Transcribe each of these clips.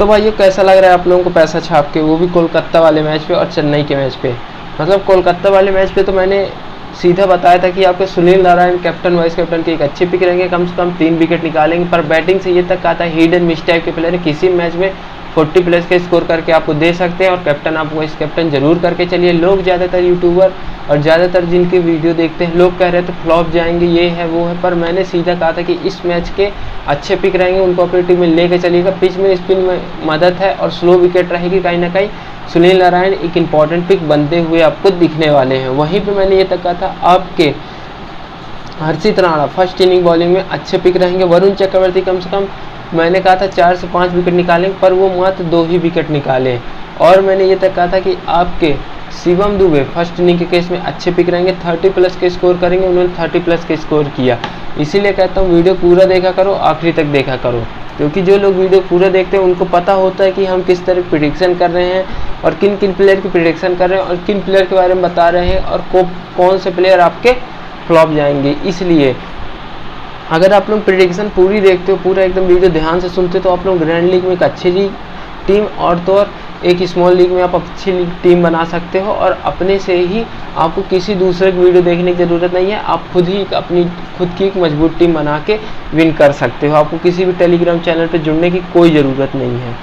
तो भाइयों कैसा लग रहा है आप लोगों को पैसा छाप के, वो भी कोलकाता वाले मैच पे और चेन्नई के मैच पे। मतलब कोलकाता वाले मैच पे तो मैंने सीधा बताया था कि आपके Sunil Narayan captain vice captain की एक अच्छी पिक रहेंगे, कम से कम 3 विकेट निकालेंगे। पर बैटिंग से ये तक कहा था हिडन मिस टाइप के प्लेयर किसी मैच में 40 प्लस के स्कोर करके आपको दे सकते हैं, और कैप्टन आप वाइस कैप्टन जरूर करके चलिए। लोग ज़्यादातर यूट्यूबर और ज़्यादातर जिनके वीडियो देखते हैं लोग कह रहे थे फ्लॉप जाएंगे, ये है वो है, पर मैंने सीधा कहा था कि इस मैच के अच्छे पिक रहेंगे, उनको अपनी टीम में लेकर चलिएगा। पिच में स्पिन में मदद है और स्लो विकेट रहेगी, कहीं ना कहीं सुनील नारायण एक इंपॉर्टेंट पिक बनते हुए आपको दिखने वाले हैं। वहीं पे मैंने ये तक कहा था आपके हर्षित राणा फर्स्ट इनिंग बॉलिंग में अच्छे पिक रहेंगे। वरुण चक्रवर्ती कम से कम मैंने कहा था 4 से 5 विकेट निकालेंगे, पर वो मात्र 2 ही विकेट निकाले। और मैंने ये तक कहा था कि आपके शिवम दुबे फर्स्ट इनिंग के केस में अच्छे पिक रहेंगे, 30 प्लस के स्कोर करेंगे, उन्होंने 30 प्लस के स्कोर किया। इसीलिए कहता हूँ वीडियो पूरा देखा करो, आखिरी तक देखा करो, क्योंकि जो लोग वीडियो पूरा देखते हैं उनको पता होता है कि हम किस तरह प्रिडिक्शन कर रहे हैं और किन किन प्लेयर की प्रिडिक्शन कर रहे हैं और किन प्लेयर के बारे में बता रहे हैं और कौन से प्लेयर आपके फ्लॉप जाएंगे। इसलिए अगर आप लोग प्रिडिक्शन पूरी देखते हो, पूरा एकदम वीडियो ध्यान से सुनते हो, तो आप लोग ग्रैंड लीग में एक अच्छी टीम और तो और एक स्मॉल लीग में आप अच्छी टीम बना सकते हो। और अपने से ही आपको किसी दूसरे की वीडियो देखने की ज़रूरत नहीं है, आप खुद ही अपनी खुद की एक मजबूत टीम बना के विन कर सकते हो। आपको किसी भी टेलीग्राम चैनल पर जुड़ने की कोई ज़रूरत नहीं है।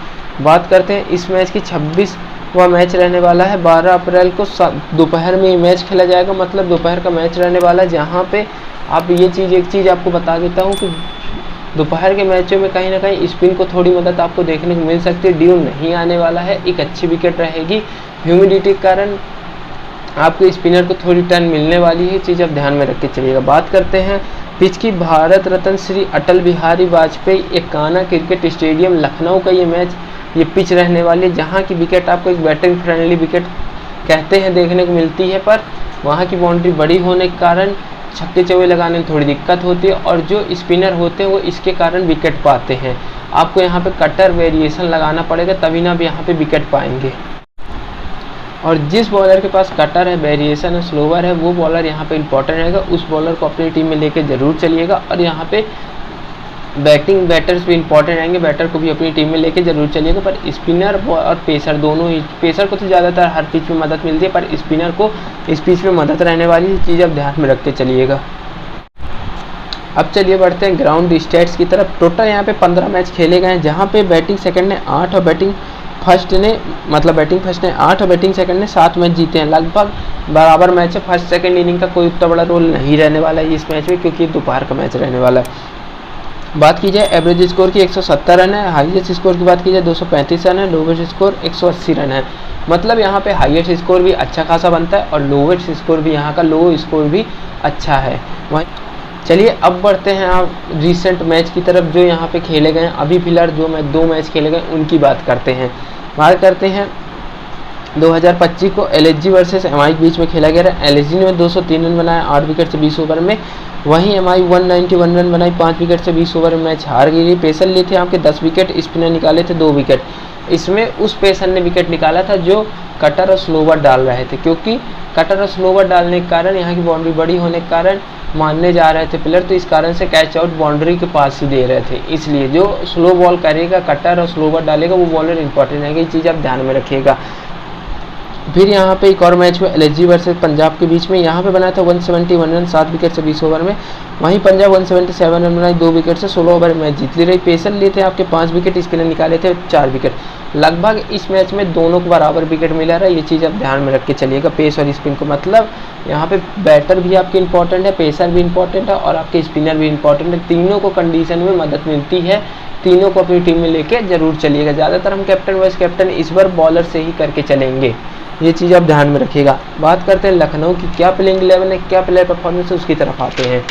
बात करते हैं इस मैच की। 26वां मैच रहने वाला है, 12 अप्रैल को दोपहर में ये मैच खेला जाएगा, मतलब दोपहर का मैच रहने वाला है, जहाँ पे आप एक चीज़ आपको बता देता हूँ कि दोपहर के मैचों में कहीं ना कहीं स्पिन को थोड़ी मदद आपको देखने को मिल सकती है। ड्यून नहीं आने वाला है, एक अच्छी विकेट रहेगी, ह्यूमिडिटी के कारण आपको स्पिनर को थोड़ी टर्न मिलने वाली है, चीज़ आप ध्यान में रख के चलिएगा। बात करते हैं पिच की। भारत रत्न श्री अटल बिहारी वाजपेयी एकाना क्रिकेट स्टेडियम लखनऊ का ये पिच रहने वाली है, जहाँ की विकेट आपको एक बैटिंग फ्रेंडली विकेट कहते हैं देखने को मिलती है, पर वहाँ की बाउंड्री बड़ी होने के कारण छक्के चौके लगाने में थोड़ी दिक्कत होती है, और जो स्पिनर होते हैं वो इसके कारण विकेट पाते हैं। आपको यहाँ पे कटर वेरिएशन लगाना पड़ेगा, तभी ना आप यहाँ पे विकेट पाएंगे। और जिस बॉलर के पास कटर है, वेरिएशन है, स्लोवर है, वो बॉलर यहाँ पे इंपॉर्टेंट रहेगा, उस बॉलर को अपनी टीम में लेके जरूर चलिएगा। और यहाँ पे बैटर्स भी इंपॉर्टेंट रहेंगे, बैटर को भी अपनी टीम में लेके जरूर चलिएगा। पर स्पिनर और पेसर दोनों ही, पेसर को तो ज़्यादातर हर पिच में मदद मिलती है, पर स्पिनर को इस पिच में मदद रहने वाली चीज़ आप ध्यान में रख के चलिएगा। अब चलिए बढ़ते हैं ग्राउंड स्टैट्स की तरफ। टोटल यहाँ पे 15 मैच खेले गए हैं, जहाँ पे बैटिंग सेकंड ने 8 और बैटिंग फर्स्ट ने 8 और बैटिंग सेकंड ने 7 मैच जीते हैं। लगभग बराबर मैच है। फर्स्ट सेकंड इनिंग का कोई उतना बड़ा रोल नहीं रहने वाला है इस मैच में, क्योंकि दोपहर का मैच रहने वाला है। बात की जाए एवरेज स्कोर की 170 रन है, हाईएस्ट स्कोर की बात की जाए 235 रन है, लोवेस्ट स्कोर 180 रन है। मतलब यहाँ पे हाईएस्ट स्कोर भी अच्छा खासा बनता है और लोवेस्ट स्कोर भी, यहाँ का लो स्कोर भी अच्छा है। वहीं चलिए अब बढ़ते हैं आप रिसेंट मैच की तरफ जो यहाँ पे खेले गए हैं। अभी फिलहाल जो 2 मैच खेले गए उनकी बात करते हैं। बात करते हैं 2025 को एलएसजी वर्सेस एमआई के बीच में खेला गया है। एलएसजी ने 203 रन बनाए 8 विकेट से 20 ओवर में, वहीं एमआई 191 रन बनाई 5 विकेट से 20 ओवर में मैच हार गई। पेसर लिए थे आपके 10 विकेट, स्पिनर निकाले थे 2 विकेट। इसमें उस पेसर ने विकेट निकाला था जो कटर और स्लोवर डाल रहे थे, क्योंकि कटर और स्लोवर डालने के कारण यहाँ की बाउंड्री बड़ी होने के कारण मानने जा रहे थे प्लेयर, तो इस कारण से कैच आउट बाउंड्री के पास ही दे रहे थे। इसलिए जो स्लो बॉल करेगा, कटर और स्लोवर डालेगा, वो बॉलर इंपॉर्टेंट है, ये चीज़ आप ध्यान में रखिएगा। फिर यहाँ पे एक और मैच हुआ एलएसजी वर्सेस पंजाब के बीच में। यहाँ पे बना था 171 रन 7 विकेट से 20 ओवर में, वहीं पंजाब 177 रन बनाई 2 विकेट से 16 ओवर में मैच जीत ले रही। पेसर लिए थे आपके 5 विकेट, स्पिनर निकाले थे 4 विकेट। लगभग इस मैच में दोनों को बराबर विकेट मिला रहा है, ये चीज़ आप ध्यान में रख के चलिएगा पेस और स्पिन को। मतलब यहाँ पे बैटर भी आपके इंपॉर्टेंट है, पेसर भी इंपॉर्टेंट है और आपके स्पिनर भी इंपॉर्टेंट है। तीनों को कंडीशन में मदद मिलती है, तीनों को अपनी टीम में लेके जरूर चलिएगा। ज़्यादातर हम कैप्टन वाइस कैप्टन इस बार बॉलर से ही करके चलेंगे, ये चीज़ आप ध्यान में रखिएगा। बात करते हैं लखनऊ की, क्या प्लेइंग 11 है, क्या प्लेयर परफॉर्मेंस है, उसकी तरफ आते हैं।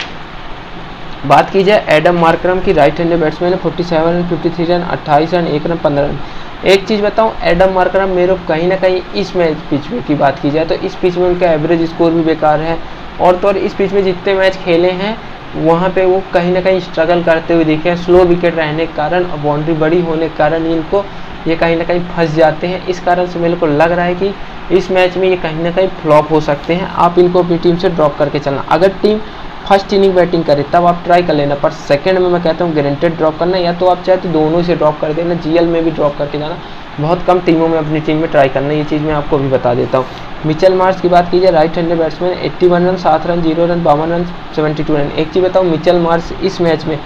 बात की जाए एडम मार्करम की, राइट हैंडेड बैट्समैन है, 47 run 53 run 28 run 1 run 15 run. एक चीज़ बताऊं, एडम मार्करम मेरे को कहीं ना कहीं इस मैच पिच में की बात की जाए तो इस पिच में उनका एवरेज स्कोर भी बेकार है, और तो और इस पिच में जितने मैच खेले हैं वहाँ पे वो कहीं ना कहीं स्ट्रगल करते हुए दिखे हैं। स्लो विकेट रहने के कारण और बाउंड्री बड़ी होने के कारण इनको ये कहीं ना कहीं फंस जाते हैं। इस कारण से मेरे को लग रहा है कि इस मैच में ये कहीं ना कहीं फ्लॉप हो सकते हैं। आप इनको अपनी टीम से ड्रॉप करके चलना। अगर टीम फर्स्ट इनिंग बैटिंग करे तब आप ट्राई कर लेना, पर सेकंड में मैं कहता हूँ गारंटेड ड्रॉप करना, या तो आप चाहे तो दोनों से ड्रॉप कर देना, जीएल में भी ड्रॉप करके जाना, बहुत कम टीमों में अपनी टीम में ट्राई करना, ये चीज़ मैं आपको अभी बता देता हूँ। मिचेल मार्श की बात कीजिए, right handed batsman, 81 run, 7 run, 0 run, 52 run, 72 run. एक चीज़ बताऊँ, मिचेल मार्श इस मैच में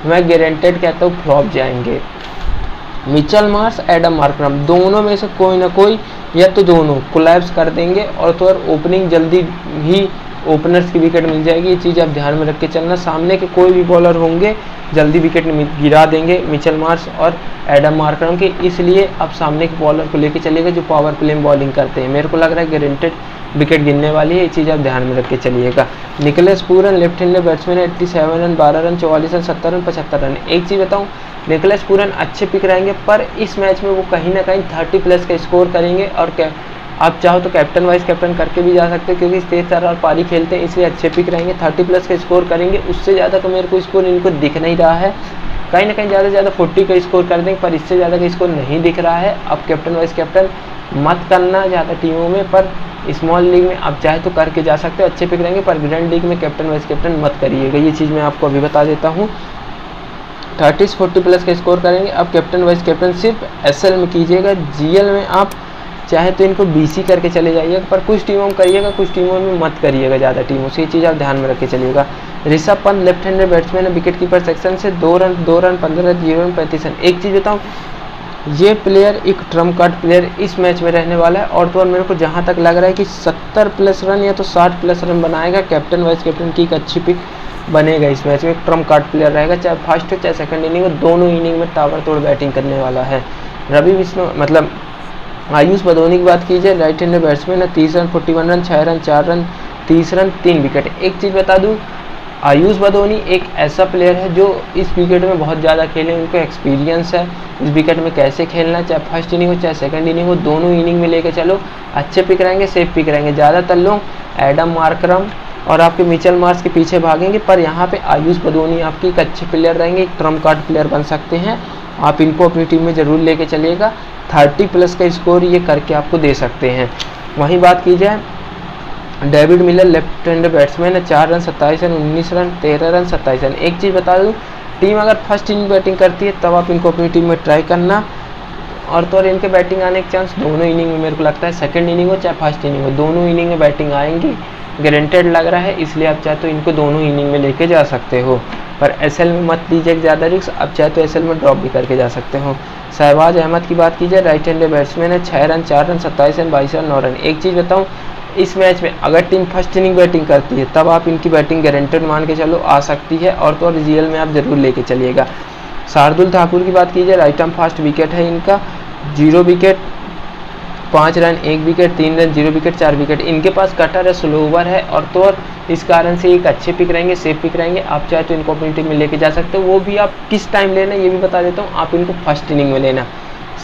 मैं गारंटेड कहता हूँ फ्लॉप जाएंगे। मिचेल मार्श, एडम मार्करम, दोनों में से कोई ना कोई या तो दोनों कोलैप्स कर देंगे, और तो और ओपनिंग जल्दी ही ओपनर्स की विकेट मिल जाएगी, ये चीज़ आप ध्यान में रख के चलना। सामने के कोई भी बॉलर होंगे जल्दी विकेट गिरा देंगे मिचेल मार्श और एडम मार्करम के, इसलिए आप सामने के बॉलर को लेके चलिएगा जो पावर प्ले में बॉलिंग करते हैं। मेरे को लग रहा है गारंटेड विकेट गिरने वाली है, ये चीज़ आप ध्यान में रख के चलिएगा। Nicholas Pooran, left handed batsman, 87 run, 12 run, 44 run, 70 run, 75 run. एक चीज़ बताऊँ, निकोलस पूरन अच्छे पिक रहेंगे, पर इस मैच में वो कहीं ना कहीं 30+ का स्कोर करेंगे, और आप चाहो तो कैप्टन वाइस कैप्टन करके भी जा सकते हो, क्योंकि तेज तर्रार और पारी खेलते हैं, इसलिए अच्छे पिक रहेंगे। 30+ का स्कोर करेंगे, उससे ज़्यादा का मेरे को स्कोर इनको दिख नहीं रहा है। कहीं ना कहीं ज़्यादा से ज़्यादा 40 का स्कोर कर देंगे, पर इससे ज़्यादा का स्कोर नहीं दिख रहा है। आप कैप्टन वाइस कैप्टन मत करना ज़्यादा टीमों में, पर स्मॉल लीग में आप चाहे तो करके जा सकते हो, अच्छे पिक रहेंगे, पर ग्रैंड लीग में कैप्टन वाइस कैप्टन मत करिएगा, ये चीज़ मैं आपको अभी बता देता हूँ। 30 से 40+ का स्कोर करेंगे। अब कैप्टन वाइस कैप्टन सिर्फ एसएल में कीजिएगा, जीएल में आप चाहे तो इनको बीसी करके चले जाइएगा, पर कुछ टीमों में करिएगा, कुछ टीमों में मत करिएगा ज़्यादा टीमों से, ये चीज़ आप ध्यान में रख के चलिएगा। Rishabh Pant, left handed batsman है, विकेट कीपर सेक्शन से, 2 रन, 15 रन, 0 रन, 35 रन। एक चीज़ बताऊँ, ये प्लेयर एक ट्रम्प कार्ड प्लेयर इस मैच में रहने वाला है, और तो और मेरे को जहाँ तक लग रहा है कि 70+ रन या तो 60+ रन बनाएगा। कैप्टन वाइस कैप्टन की एक अच्छी पिक बनेगा इस मैच में, एक ट्रम्प कार्ड प्लेयर रहेगा, चाहे फर्स्ट हो चाहे सेकंड इनिंग हो, दोनों इनिंग में ताबड़तोड़ बैटिंग करने वाला है। रवि बिश्नोई मतलब आयुष बदोनी की बात कीजिए, राइट हैंडेड बैट्समैन है, 30 run, 41 run, 6 run, 4 run, 30 run, 3 wicket. एक चीज़ बता दूं, आयुष बदोनी एक ऐसा प्लेयर है जो इस विकेट में बहुत ज़्यादा खेले, उनको एक्सपीरियंस है इस विकेट में कैसे खेलना, चाहे फर्स्ट इनिंग हो चाहे सेकंड इनिंग हो, दोनों इनिंग में लेके चलो, अच्छे पिक रहेंगे, सेफ पिक रहेंगे। ज़्यादातर लोग एडम मार्करम और आपके मिचेल मार्श के पीछे भागेंगे, पर यहाँ पे आयुष बदोनी आपकी एक अच्छे प्लेयर रहेंगे, एक ट्रम्प कार्ड प्लेयर बन सकते हैं। आप इनको अपनी टीम में ज़रूर लेके चलिएगा, 30+ का स्कोर ये करके आपको दे सकते हैं। वहीं बात की जाए David Miller, left hand batsman है, 4 run, 27 run, 19 run, 13 run, 27 run. एक चीज़ बता दूँ, टीम अगर फर्स्ट इनिंग बैटिंग करती है तब आप इनको अपनी टीम में ट्राई करना, और तो और इनके बैटिंग आने के चांस दोनों इनिंग में मेरे को लगता है, सेकंड इनिंग हो चाहे फर्स्ट इनिंग हो, दोनों इनिंग में बैटिंग आएंगी, गारंटेड लग रहा है, इसलिए आप चाहे तो इनको दोनों इनिंग में लेके जा सकते हो। पर एसएल में मत लीजिए ज़्यादा रिस्क, आप चाहे तो एसएल में ड्रॉप भी करके जा सकते हो। शहबाज अहमद की बात कीजिए, राइट हैंडेड बैट्समैन है, 6 run, 4 run, 27 run, 22 run, 9 run. एक चीज़ बताऊँ, इस मैच में अगर टीम फर्स्ट इनिंग बैटिंग करती है तब आप इनकी बैटिंग गारंटेड मान के चलो आ सकती है, और तो और जीएल में आप ज़रूर लेके चलिएगा। शार्दुल ठाकुर की बात कीजिए, राइट आर्म फास्ट विकेट है इनका, 0 wicket, 5 run, 1 wicket, 3 run, 0 wicket, 4 wicket. इनके पास कटर है, स्लोवर है, और तो और इस कारण से एक अच्छे पिक रहेंगे, सेफ पिक रहेंगे। आप चाहे तो इनको अपनी टीम में लेके जा सकते हो, वो भी आप किस टाइम लेना ये भी बता देता हूँ। आप इनको फर्स्ट इनिंग में लेना,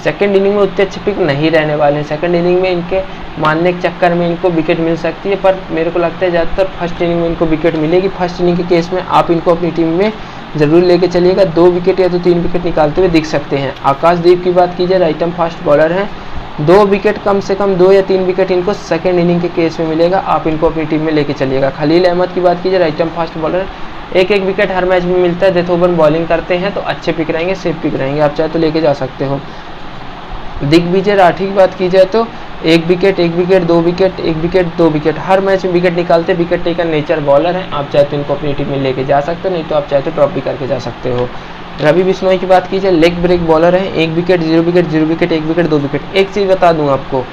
सेकंड इनिंग में उतने अच्छे पिक नहीं रहने वाले हैं। सेकंड इनिंग में इनके मानने के चक्कर में इनको विकेट मिल सकती है, पर मेरे को लगता है ज़्यादातर फर्स्ट इनिंग में इनको विकेट मिलेगी। फर्स्ट इनिंग के केस में आप इनको अपनी टीम में ज़रूर लेके चलिएगा, 2 विकेट या तो 3 विकेट निकालते हुए दिख सकते हैं। आकाशदीप की बात कीजिए, राइट आर्म फास्ट बॉलर हैं, 2 विकेट कम से कम 2 या 3 विकेट इनको सेकंड इनिंग के केस में मिलेगा, आप इनको अपनी टीम में लेके चलिएगा। खलील अहमद की बात कीजिए, right arm fast bowler, 1-1 wicket हर मैच में मिलता है, डेथ ओवर बॉलिंग करते हैं तो अच्छे पिक रहेंगे, सेफ पिक रहेंगे, आप चाहे तो लेके जा सकते हो। दिग्विजय राठी की बात की जाए तो 1 wicket, 1 wicket, 2 wicket, 1 wicket, 2 wicket, हर मैच में विकेट निकालते, विकेट टेकर नेचर बॉलर हैं। आप चाहे तो इनको अपनी टीम में लेके जा सकते हो, नहीं तो आप चाहे तो ड्रॉप भी करके जा सकते हो। रवि बिश्नोई की बात कीजिए, लेग ब्रेक बॉलर है, 1 wicket, 0 wicket, 0 wicket, 1 wicket, 2 wicket. एक चीज़ बता दूं आपको,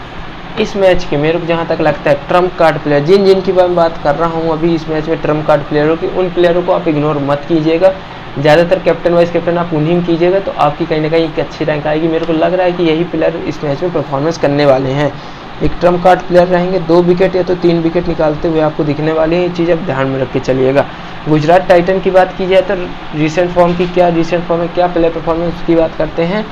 इस मैच के मेरे को जहाँ तक लगता है ट्रम्प कार्ड प्लेयर जिनकी मैं बात कर रहा हूँ अभी इस मैच में ट्रम्प कार्ड प्लेयरों की, उन प्लेयरों को आप इग्नोर मत कीजिएगा। ज़्यादातर कैप्टन वाइस कैप्टन आप उन्हीं में कीजिएगा, तो आपकी कहीं ना कहीं एक अच्छी रैंक आएगी। मेरे को लग रहा है कि यही प्लेयर इस मैच में परफॉर्मेंस करने वाले हैं। एक ट्रम्प कार्ड प्लेयर रहेंगे, 2 विकेट या तो 3 विकेट निकालते हुए आपको दिखने वाले हैं, ये चीज़ आप ध्यान में रख के चलिएगा। गुजरात टाइटन की बात की जाए तो रिसेंट फॉर्म में क्या प्लेयर परफॉर्मेंस की बात करते हैं।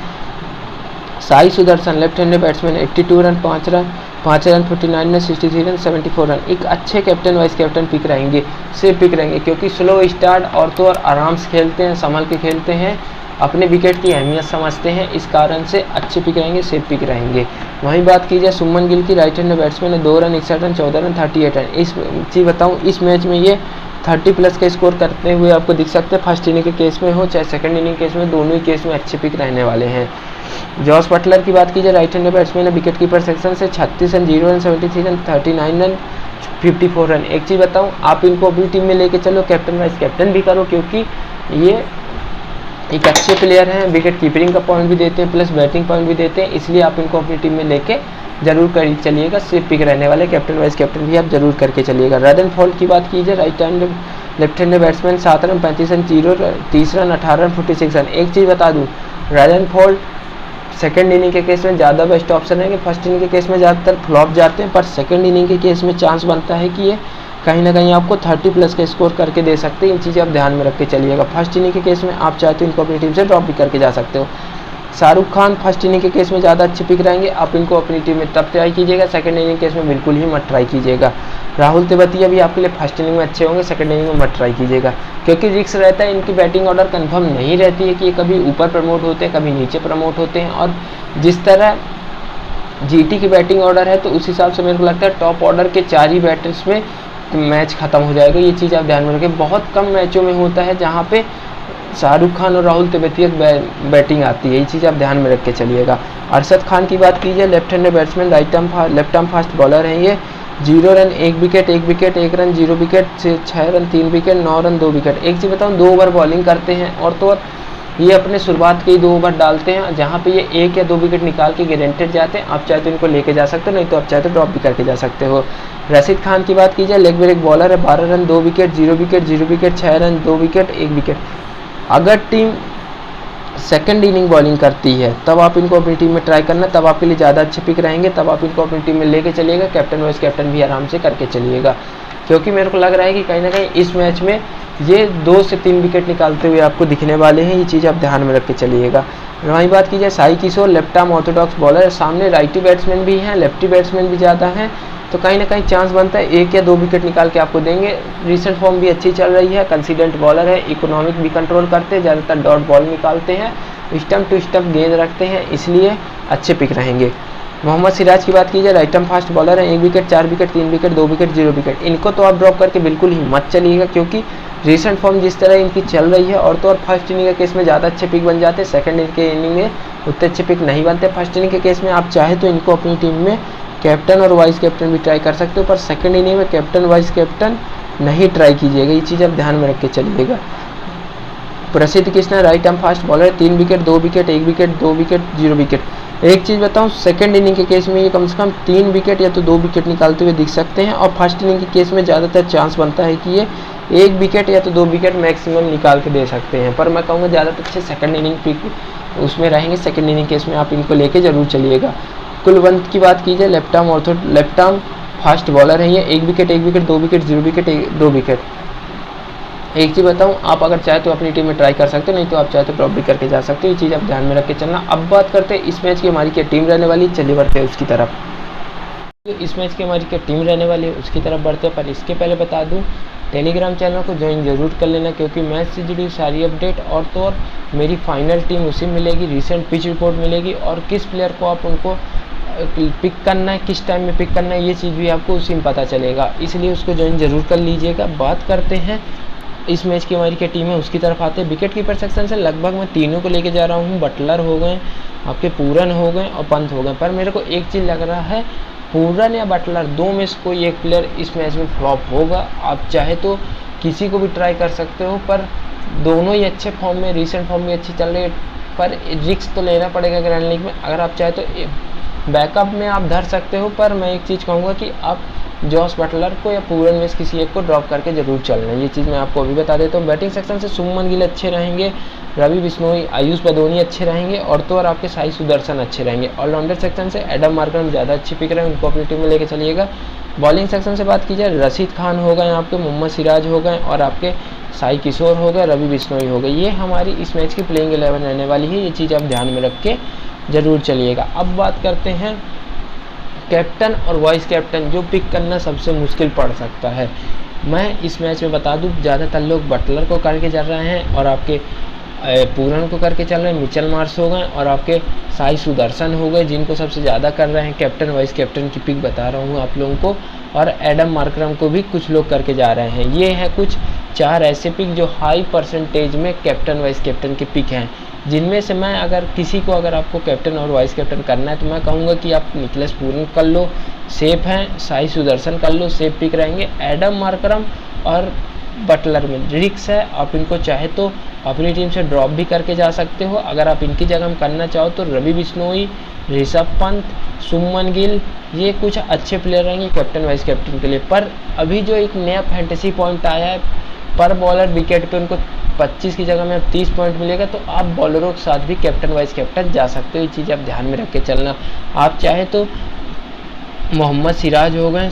Sai Sudarshan, left handed batsman, 82 run, 5 run, 49 run, 63 run, 74 run. एक अच्छे कैप्टन वाइस कैप्टन पिक रहेंगे, सेफ पिक रहेंगे, क्योंकि स्लो स्टार्ट और तो और आराम से खेलते हैं, संभल के खेलते हैं, अपने विकेट की अहमियत समझते हैं, इस कारण से अच्छे पिक रहेंगे, सेफ पिक रहेंगे। वहीं बात की जाए सुमन गिल की, राइट हैंड बैट्समैन है, 2 रन 61 रन 14 रन 38 रन। इस चीज़ बताऊँ, इस मैच में ये 30 प्लस का स्कोर करते हुए आपको दिख सकते हैं। फर्स्ट इनिंग के केस में हो चाहे सेकंड इनिंग केस में, दोनों ही केस में अच्छे पिक रहने वाले हैं। जॉस बटलर की बात की जाए, राइट हैंड बैट्समैन है, विकेट कीपर सेक्शन से 36 run 0 run 73 run 39 run 54 run. एक चीज़ बताऊं, आप इनको अपनी टीम में लेके चलो, कैप्टन वाइस कैप्टन भी करो, क्योंकि ये एक अच्छे प्लेयर हैं, विकेट कीपिंग का पॉइंट भी देते हैं प्लस बैटिंग पॉइंट भी देते हैं, इसलिए आप इनको अपनी टीम में लेके जरूर कर चलिएगा। सेफ पिक रहने वाले कैप्टन वाइस कैप्टन भी आप जरूर करके चलिएगा। रदरफोर्ड की बात कीजिए, right hand left hand batsman, 7 run 35 run 30 run 18 run 46 run. एक चीज़ बता दूँ, रदरफोर्ड सेकंड इनिंग के केस में ज़्यादा बेस्ट ऑप्शन है कि फर्स्ट इनिंग के केस में ज़्यादातर फ्लॉप जाते हैं, पर सेकंड इनिंग के केस में चांस बनता है कि ये कहीं ना कहीं आपको 30 प्लस का स्कोर करके दे सकते हैं। इन चीज़ें आप ध्यान में रख के चलिएगा। फर्स्ट इनिंग के केस में आप चाहे तो इनको अपनी टीम से ड्रॉप भी करके जा सकते हो। शाहरुख खान फर्स्ट इनिंग के केस में ज़्यादा अच्छे पिक रहेंगे, आप इनको अपनी टीम में तब ट्राई कीजिएगा, सेकंड इनिंग केस में बिल्कुल ही मत ट्राई कीजिएगा। राहुल तेवतिया भी आपके लिए फर्स्ट इनिंग में अच्छे होंगे, सेकंड इनिंग में मत ट्राई कीजिएगा, क्योंकि रिस्क रहता है, इनकी बैटिंग ऑर्डर कंफर्म नहीं रहती है कि ये कभी ऊपर प्रमोट होते हैं कभी नीचे प्रमोट होते हैं। और जिस तरह जीटी की बैटिंग ऑर्डर है, तो उस हिसाब से मेरे को लगता है टॉप ऑर्डर के 4 ही बैटर्स में मैच खत्म हो जाएगा। ये चीज़ आप ध्यान में रखें। बहुत कम मैचों में होता है जहाँ पे शाहरुख खान और राहुल तेवतिया बैटिंग आती है, ये चीज़ आप ध्यान में रख के चलिएगा। अरशद खान की बात कीजिए, left hand batsman, left arm fast bowler हैं ये, 0 run 1 wicket 1 wicket 1 run 0 wicket 6 run 3 wicket 9 run 2 wicket. एक चीज़ बताऊँ, 2 ओवर बॉलिंग करते हैं और तो और ये अपने शुरुआत के ही 2 ओवर डालते हैं, जहाँ पे ये 1 या 2 विकेट निकाल के गारंटेड जाते हैं। आप चाहे तो इनको लेके जा सकते हो, नहीं तो आप चाहे तो ड्रॉप भी करके जा सकते हो। रशीद खान की बात की जाए, लेग ब्रेक बॉलर है, 12 run 2 wicket 0 wicket 0 wicket 6 run 2 wicket 1 wicket. अगर टीम सेकंड इनिंग बॉलिंग करती है तब आप इनको अपनी टीम में ट्राई करना, तब आपके लिए ज़्यादा अच्छे पिक रहेंगे, तब आप इनको अपनी टीम में लेके चलिएगा। कैप्टन वाइस कैप्टन भी आराम से करके चलिएगा, क्योंकि मेरे को लग रहा है कि कहीं ना कहीं इस मैच में ये 2 से 3 विकेट निकालते हुए आपको दिखने वाले हैं। ये चीज़ आप ध्यान में रख के चलिएगा। वहीं बात की जाए साई किशोर, लेफ्ट आर्म ऑर्थोडॉक्स बॉलर है, सामने राइटी बैट्समैन भी हैं, लेफ्टी बैट्समैन भी ज़्यादा हैं, तो कहीं ना कहीं चांस बनता है 1 या 2 विकेट निकाल के आपको देंगे। रिसेंट फॉर्म भी अच्छी चल रही है, कंसिडेंट बॉलर है, इकोनॉमिक भी कंट्रोल करते हैं, ज़्यादातर डॉट बॉल निकालते हैं, स्टंप टू स्टंप गेंद रखते हैं, इसलिए अच्छे पिक रहेंगे। मोहम्मद सिराज की बात की जाए, राइट आर्म फास्ट बॉलर है, 1 wicket 4 wicket 3 wicket 2 wicket 0 wicket. इनको तो आप ड्रॉप करके बिल्कुल ही मत चलिएगा, क्योंकि रिसेंट फॉर्म जिस तरह इनकी चल रही है, और तो और फर्स्ट इनिंग के केस में ज़्यादा अच्छे पिक बन जाते हैं, सेकंड इनिंग में उतने अच्छे पिक नहीं बनते। फर्स्ट इनिंग के केस में आप चाहे तो इनको अपनी टीम में कैप्टन और वाइस कैप्टन भी ट्राई कर सकते हो, पर सेकंड इनिंग में कैप्टन वाइस कैप्टन नहीं ट्राई कीजिएगा, ये चीज़ आप ध्यान में रख के चलिएगा। प्रसिद्ध Krishna, right arm fast bowler, 3 wicket 2 wicket 1 wicket 2 wicket 0 wicket. एक चीज़ बताऊं, सेकंड इनिंग के केस में ये कम से कम 3 विकेट या तो 2 विकेट निकालते हुए दिख सकते हैं, और फर्स्ट इनिंग के केस में ज़्यादातर चांस बनता है कि ये 1 विकेट या तो 2 विकेट मैक्सिमम निकाल के दे सकते हैं। पर मैं कहूँगा ज़्यादातर अच्छे सेकंड इनिंग पिक उसमें रहेंगे, सेकंड इनिंग केस में आप इनको लेके जरूर चलिएगा। कुलवंत की बात की जाए, लेफ्ट आर्म फास्ट बॉलर है ये, 1 wicket 1 wicket 2 wicket 0 wicket 2 wicket. एक चीज़ बताऊं, आप अगर चाहे तो अपनी टीम में ट्राई कर सकते हो, नहीं तो आप चाहे तो ड्रॉप भी करके जा सकते हो, ये चीज़ आप ध्यान में रख के चलना। अब बात करते हैं इस मैच की हमारी क्या टीम रहने वाली, चलिए बढ़ते हैं उसकी तरफ। इस मैच की हमारी क्या टीम रहने वाली है उसकी तरफ बढ़ते हैं, पर इसके पहले बता दूं टेलीग्राम चैनल को ज्वाइन जरूर कर लेना, क्योंकि मैच से जुड़ी सारी अपडेट और तो और मेरी फाइनल टीम उसी मिलेगी, रिसेंट पिच रिपोर्ट मिलेगी, और किस प्लेयर को आप उनको पिक करना है, किस टाइम में पिक करना है, ये चीज़ भी आपको उसी में पता चलेगा, इसलिए उसको ज्वाइन जरूर कर लीजिएगा। बात करते हैं इस मैच की हमारी क्या टीम है उसकी तरफ आते हैं। विकेट कीपर सेक्शन से लगभग मैं तीनों को लेके जा रहा हूँ, बटलर हो गए, आपके पूरन हो गए और पंत हो गए, पर मेरे को एक चीज़ लग रहा है पूरन या बटलर 2 में से कोई एक प्लेयर इस मैच में फ्लॉप होगा। आप चाहे तो किसी को भी ट्राई कर सकते हो, पर दोनों ही अच्छे फॉर्म में, रिसेंट फॉर्म में अच्छी चल रही है, पर रिस्क तो लेना पड़ेगा ग्रैंड लीग में। अगर आप चाहे तो बैकअप में आप धर सकते हो, पर मैं एक चीज़ कहूँगा कि आप जॉस बटलर को या पूरन में से किसी एक को ड्रॉप करके जरूर चलना, ये चीज़ मैं आपको अभी बता देता हूँ। बैटिंग सेक्शन से सुमन गिल अच्छे रहेंगे, रवि बिश्नोई, आयुष बदोनी अच्छे रहेंगे, और तो और आपके साई सुदर्शन अच्छे रहेंगे। ऑलराउंडर सेक्शन से एडम मार्करम ज़्यादा अच्छे पिक रहे हैं, उनको अपनी टीम में लेके चलिएगा। बॉलिंग सेक्शन से बात की जाए, रशीद खान हो गए आपके, मोहम्मद सिराज हो गए, और आपके साई किशोर हो गए, रवि बिश्नोई हो गए। ये हमारी इस मैच की प्लेइंग 11 रहने वाली है, ये चीज़ आप ध्यान में रख के जरूर चलिएगा। अब बात करते हैं कैप्टन और वाइस कैप्टन, जो पिक करना सबसे मुश्किल पड़ सकता है। मैं इस मैच में बता दूं, ज़्यादातर लोग बटलर को करके जा रहे हैं, और आपके पूरन को करके चल रहे हैं, मिचेल मार्श हो गए और आपके साई सुदर्शन हो गए, जिनको सबसे ज़्यादा कर रहे हैं। कैप्टन वाइस कैप्टन की पिक बता रहा हूँ आप लोगों को, और एडम मार्करम को भी कुछ लोग करके जा रहे हैं। ये है कुछ 4 ऐसे पिक जो हाई परसेंटेज में कैप्टन वाइस कैप्टन के पिक हैं, जिनमें से मैं अगर किसी को, अगर आपको कैप्टन और वाइस कैप्टन करना है तो मैं कहूँगा कि आप निकलस पूरन कर लो, सेफ हैं। साई सुदर्शन कर लो, सेफ पिक रहेंगे। एडम मार्करम और बटलर में रिक्स है, आप इनको चाहे तो अपनी टीम से ड्रॉप भी करके जा सकते हो। अगर आप इनकी जगह में करना चाहो तो रवि बिश्नोई, ऋषभ पंत, शुभमन गिल, ये कुछ अच्छे प्लेयर रहेंगे कैप्टन वाइस कैप्टन के लिए। पर अभी जो एक नया फैंटेसी पॉइंट आया है, पर बॉलर विकेट पे उनको 25 की जगह में 30 पॉइंट मिलेगा, तो आप बॉलरों के साथ भी कैप्टन वाइस कैप्टन जा सकते हो। ये चीज़ आप ध्यान में रख के चलना। आप चाहे तो मोहम्मद सिराज हो गए,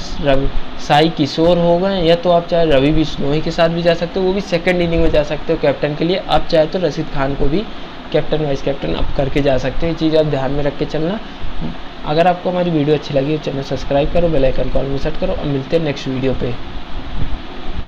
साई किशोर हो गए, या तो आप चाहे रवि बिश्नोई के साथ भी जा सकते हो, वो भी सेकंड इनिंग में जा सकते हो कैप्टन के लिए। आप चाहे तो रशीद खान को भी कैप्टन वाइस कैप्टन आप करके जा सकते हो। ये चीज़ आप ध्यान में रख के चलना। अगर आपको हमारी वीडियो अच्छी लगी तो चैनल सब्सक्राइब करो, बेल आइकन कॉल में सेट करो, और मिलते हैं नेक्स्ट वीडियो पे।